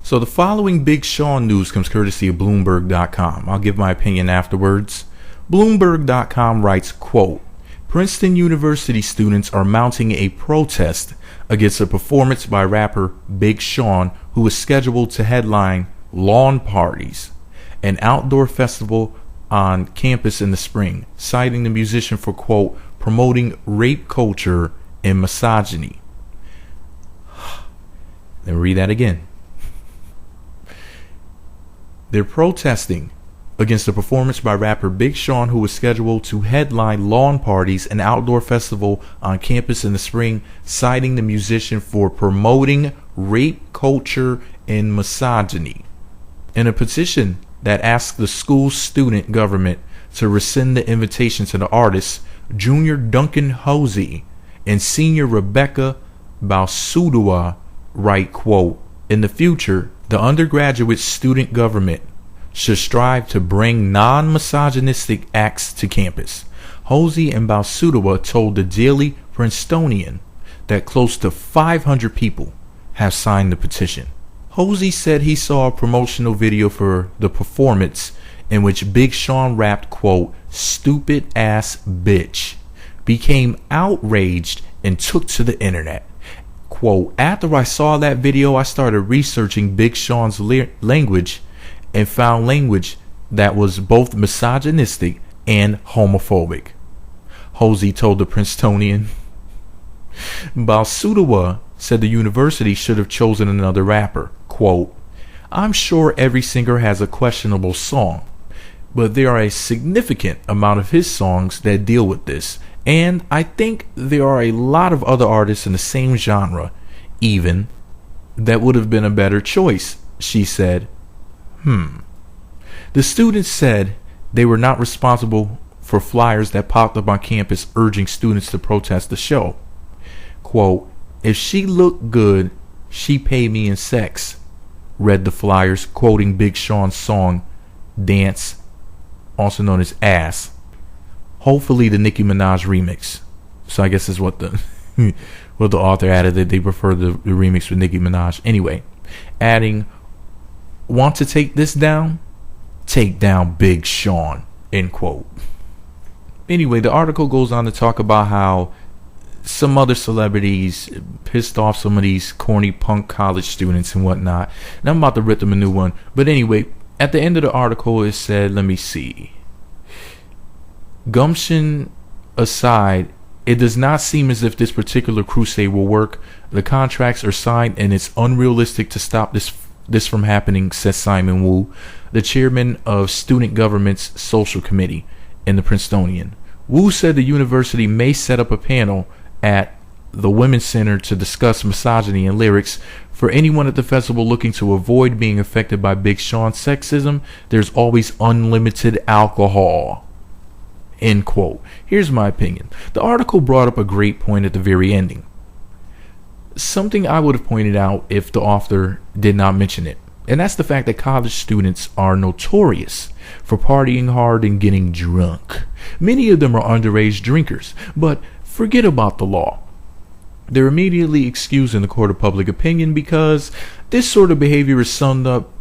So the following Big Sean news comes courtesy of Bloomberg.com. I'll give my opinion afterwards. Bloomberg.com writes, quote, Princeton University students are mounting a protest against a performance by rapper Big Sean, who is scheduled to headline lawn parties, an outdoor festival on campus in the spring, citing the musician for, quote, promoting rape culture and misogyny. Let me read that again. They're protesting against a performance by rapper Big Sean, who was scheduled to headline lawn parties, an outdoor festival on campus in the spring, citing the musician for promoting rape culture and misogyny. In a petition that asked the school's student government to rescind the invitation to the artists, Junior Duncan Hosey and Senior Rebecca Balsudua write, quote, in the future, the undergraduate student government should strive to bring non-misogynistic acts to campus. Hosey and Balsudua told the Daily Princetonian that close to 500 people have signed the petition. Hosey said he saw a promotional video for the performance in which Big Sean rapped, quote, stupid ass bitch, became outraged and took to the internet. Quote, after I saw that video, I started researching Big Sean's language and found language that was both misogynistic and homophobic, Hosey told the Princetonian. Balsudua said the university should have chosen another rapper. Quote, I'm sure every singer has a questionable song, but there are a significant amount of his songs that deal with this. And I think there are a lot of other artists in the same genre, even, that would have been a better choice, she said. The students said they were not responsible for flyers that popped up on campus urging students to protest the show. Quote, if she looked good, she paid me in sex, read the flyers, quoting Big Sean's song, Dance, also known as Ass. Hopefully the Nicki Minaj remix. So I guess that's what the what the author added, that they prefer the remix with Nicki Minaj. Anyway, adding, want to take this down? Take down Big Sean, end quote. Anyway, the article goes on to talk about how some other celebrities pissed off some of these corny punk college students and whatnot. And I'm about to rip them a new one. But anyway, at the end of the article it said, let me see. Gumption aside, it does not seem as if this particular crusade will work. The contracts are signed and it's unrealistic to stop this from happening, says Simon Wu, the chairman of Student Government's Social Committee in the Princetonian. Wu said the university may set up a panel at the Women's Center to discuss misogyny and lyrics. For anyone at the festival looking to avoid being affected by Big Sean's sexism, there's always unlimited alcohol. End quote. Here's my opinion. The article brought up a great point at the very ending. Something I would have pointed out if the author did not mention it. And that's the fact that college students are notorious for partying hard and getting drunk. Many of them are underage drinkers, but forget about the law. They're immediately excused in the court of public opinion because this sort of behavior is summed up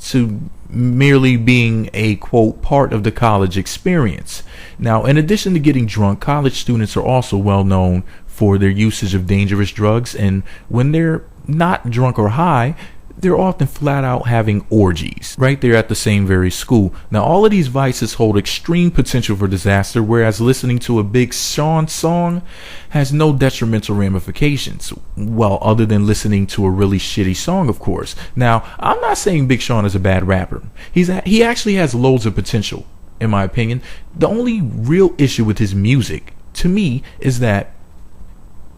to merely being a, quote, part of the college experience. Now, in addition to getting drunk, college students are also well known for their usage of dangerous drugs, and when they're not drunk or high, they're often flat out having orgies right there at the same very school. Now, all of these vices hold extreme potential for disaster, whereas listening to a Big Sean song has no detrimental ramifications. Well, other than listening to a really shitty song, of course. Now, I'm not saying Big Sean is a bad rapper. He actually has loads of potential, in my opinion. The only real issue with his music, to me, is that,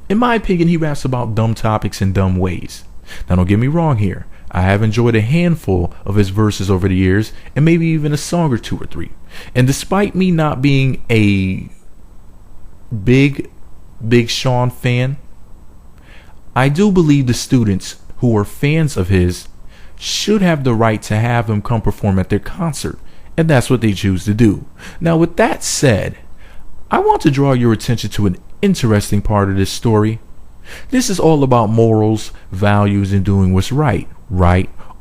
in my opinion, he raps about dumb topics in dumb ways. Now, don't get me wrong here. I have enjoyed a handful of his verses over the years, and maybe even a song or two or three. And despite me not being a Big Sean fan, I do believe the students who are fans of his should have the right to have him come perform at their concert, and that's what they choose to do. Now, with that said, I want to draw your attention to an interesting part of this story. This is all about morals, values, and doing what's right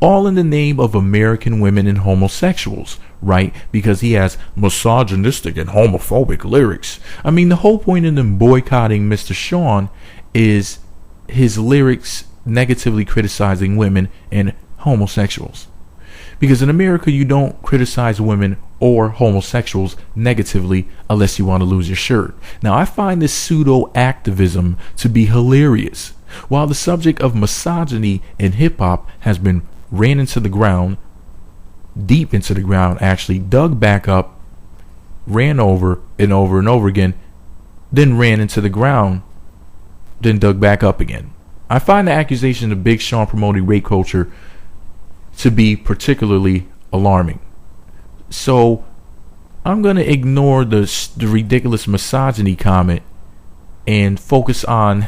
all in the name of American women and homosexuals, right? Because he has misogynistic and homophobic lyrics. I mean, the whole point of them boycotting Mr. Sean is his lyrics negatively criticizing women and homosexuals. Because in America, you don't criticize women or homosexuals negatively unless you want to lose your shirt. Now, I find this pseudo activism to be hilarious. While the subject of misogyny in hip hop has been ran into the ground, deep into the ground, actually dug back up, ran over and over and over again, then ran into the ground, then dug back up again. I find the accusation of Big Sean promoting rape culture to be particularly alarming. So I'm going to ignore the ridiculous misogyny comment and focus on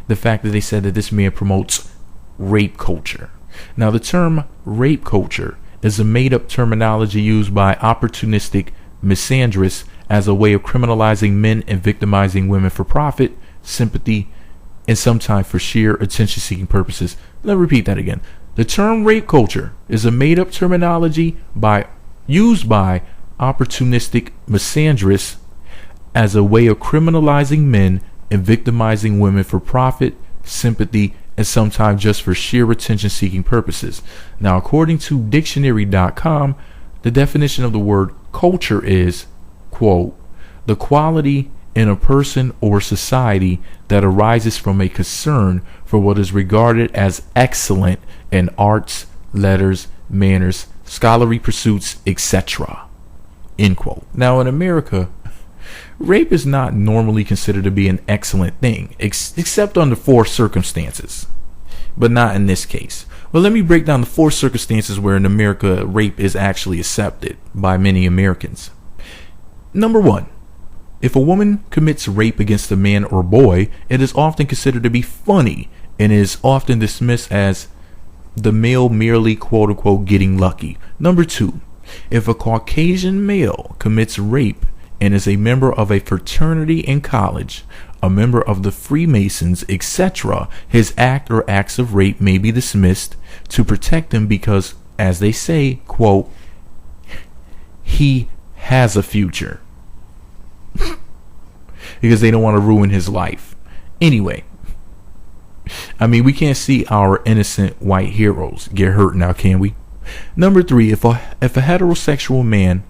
the fact that they said that this man promotes rape culture. Now, the term rape culture is a made-up terminology used by opportunistic misandrists as a way of criminalizing men and victimizing women for profit, sympathy, and sometimes for sheer attention-seeking purposes. Let me repeat that again. The term rape culture is a made-up terminology used by opportunistic misandrists as a way of criminalizing men and victimizing women for profit, sympathy, and sometimes just for sheer attention-seeking purposes. Now, according to dictionary.com, the definition of the word culture is, quote, the quality in a person or society that arises from a concern for what is regarded as excellent in arts, letters, manners, scholarly pursuits, etc. End quote. Now, in America, rape is not normally considered to be an excellent thing, except under 4 circumstances, but not in this case. Well, let me break down the 4 circumstances where in America rape is actually accepted by many Americans. Number 1. If a woman commits rape against a man or boy, it is often considered to be funny and is often dismissed as the male merely quote-unquote getting lucky. Number 2. If a Caucasian male commits rape and is a member of a fraternity in college, a member of the Freemasons, etc., his act or acts of rape may be dismissed to protect him because, as they say, quote, he has a future. Because they don't want to ruin his life. Anyway, I mean, we can't see our innocent white heroes get hurt now, can we? Number 3, if a heterosexual man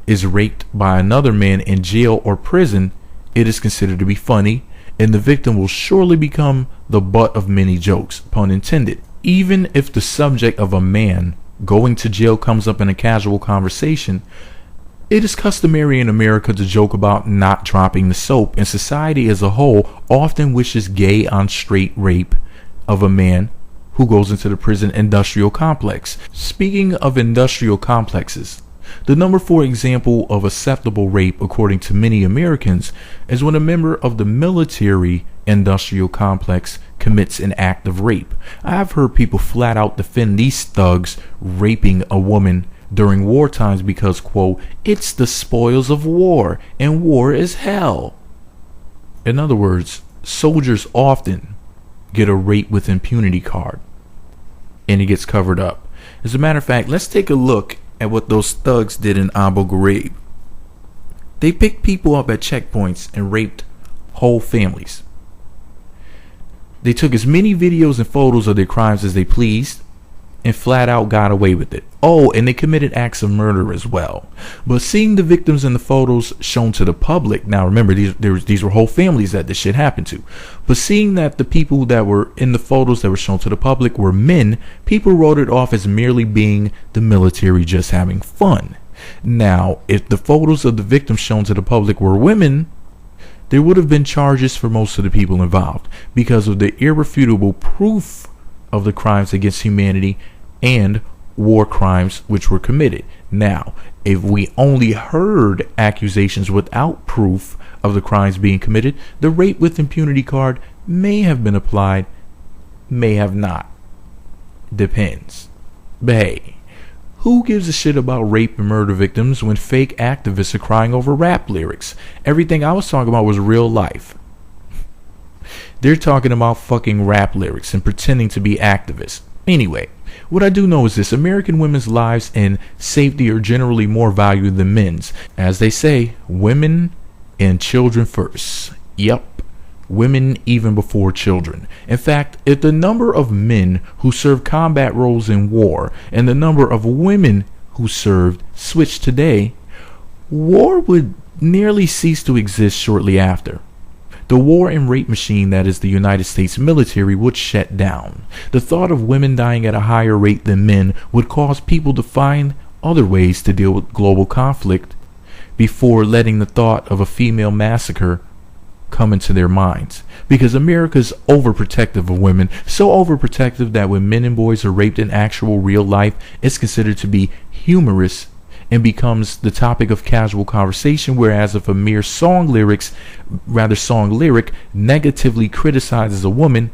is raped by another man in jail or prison, it is considered to be funny, and the victim will surely become the butt of many jokes, pun intended. Even if the subject of a man going to jail comes up in a casual conversation, it is customary in America to joke about not dropping the soap, and society as a whole often wishes gay on straight rape of a man who goes into the prison industrial complex. Speaking of industrial complexes, the number 4 example of acceptable rape, according to many Americans, is when a member of the military industrial complex commits an act of rape. I've heard people flat out defend these thugs raping a woman during war times because, quote, it's the spoils of war and war is hell. In other words, soldiers often get a rape with impunity card and it gets covered up. As a matter of fact, let's take a look at what those thugs did in Abu Ghraib. They picked people up at checkpoints and raped whole families. They took as many videos and photos of their crimes as they pleased and flat out got away with it. Oh, and they committed acts of murder as well. But seeing the victims in the photos shown to the public, now remember, these were whole families that this shit happened to. But seeing that the people that were in the photos that were shown to the public were men, people wrote it off as merely being the military just having fun. Now, if the photos of the victims shown to the public were women, there would have been charges for most of the people involved because of the irrefutable proof of the crimes against humanity and war crimes which were committed. Now, if we only heard accusations without proof of the crimes being committed, the rape with impunity card may have been applied, may have not. Depends. But hey, who gives a shit about rape and murder victims when fake activists are crying over rap lyrics? Everything I was talking about was real life. They're talking about fucking rap lyrics and pretending to be activists. Anyway, What I do know is this: American women's lives and safety are generally more valued than men's. As they say, women and children first. Yep. Women even before children. In fact, if the number of men who served combat roles in war and the number of women who served switched today, war would nearly cease to exist shortly after. The war and rape machine that is the United States military would shut down. The thought of women dying at a higher rate than men would cause people to find other ways to deal with global conflict before letting the thought of a female massacre come into their minds. Because America's overprotective of women, so overprotective that when men and boys are raped in actual real life, it's considered to be humorous and becomes the topic of casual conversation, whereas if a mere song lyric negatively criticizes a woman,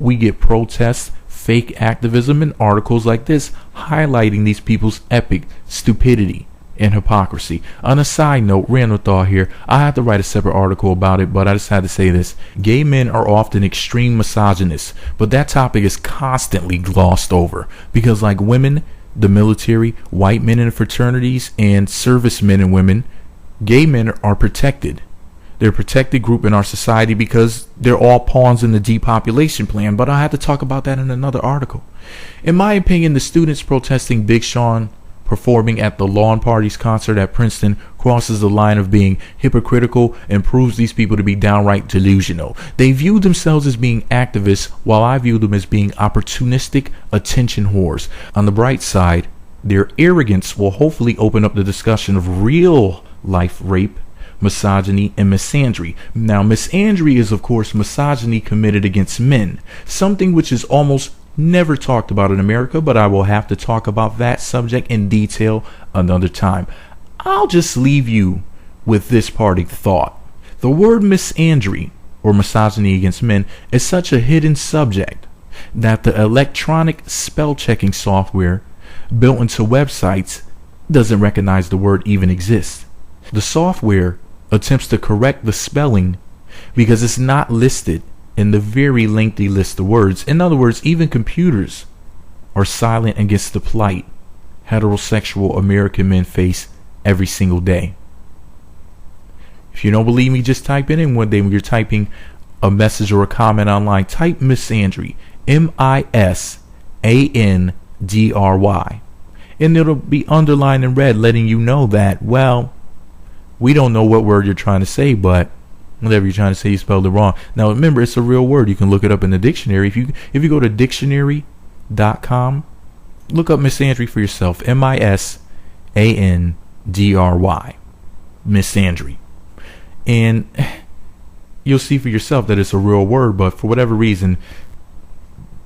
we get protests, fake activism, and articles like this highlighting these people's epic stupidity and hypocrisy. On a side note, random thought here, I had to write a separate article about it, but I just had to say this: gay men are often extreme misogynists, but that topic is constantly glossed over because, like women, the military, white men in fraternities, and servicemen and women, gay men are protected. They're a protected group in our society because they're all pawns in the depopulation plan, but I have to talk about that in another article. In my opinion, the students protesting Big Sean performing at the Lawn Party's concert at Princeton crosses the line of being hypocritical and proves these people to be downright delusional. They view themselves as being activists, while I view them as being opportunistic attention whores. On the bright side, their arrogance will hopefully open up the discussion of real life rape, misogyny, and misandry. Now, misandry is, of course, misogyny committed against men, something which is almost never talked about in America, but I will have to talk about that subject in detail another time. I'll just leave you with this parting thought. The word misandry, or misogyny against men, is such a hidden subject that the electronic spell checking software built into websites doesn't recognize the word even exists. The software attempts to correct the spelling because it's not listed in the very lengthy list of words. In other words, even computers are silent against the plight heterosexual American men face every single day. If you don't believe me, just type it in one day when you're typing a message or a comment online. Type misandry, MISANDRY, and it'll be underlined in red, letting you know that, well, we don't know what word you're trying to say, but whatever you're trying to say, you spelled it wrong. Now remember, it's a real word. You can look it up in the dictionary. If you go to dictionary.com, look up misandry for yourself. MISANDRY, misandry, and you'll see for yourself that it's a real word. But for whatever reason,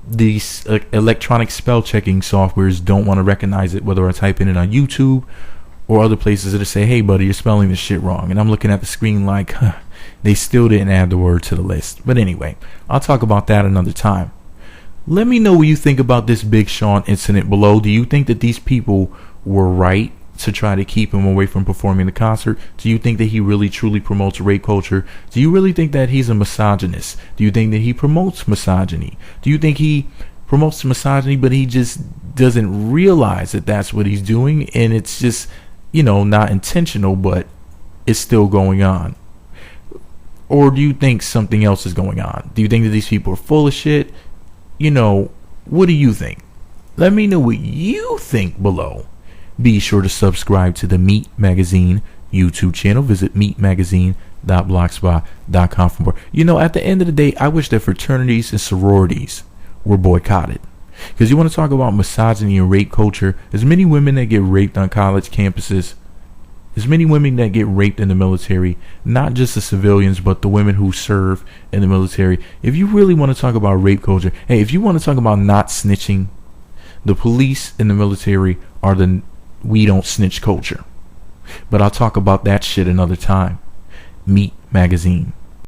these electronic spell checking softwares don't want to recognize it, whether I type in it on YouTube or other places that say, hey buddy, you're spelling this shit wrong. And I'm looking at the screen like, they still didn't add the word to the list. But anyway, I'll talk about that another time. Let me know what you think about this Big Sean incident below. Do you think that these people were right to try to keep him away from performing the concert? Do you think that he really truly promotes rape culture? Do you really think that he's a misogynist? Do you think that he promotes misogyny? Do you think he promotes misogyny but he just doesn't realize that that's what he's doing, and it's just, not intentional, but it's still going on? Or do you think something else is going on? Do you think that these people are full of shit? What do you think? Let me know what you think below. Be sure to subscribe to the Meat Magazine YouTube channel. Visit meatmagazine.blogspot.com for more. At the end of the day, I wish that fraternities and sororities were boycotted. Because you want to talk about misogyny and rape culture, as many women that get raped on college campuses, as many women that get raped in the military, not just the civilians, but the women who serve in the military. If you really want to talk about rape culture, hey, if you want to talk about not snitching, the police in the military are the we don't snitch culture. But I'll talk about that shit another time. Meat Magazine.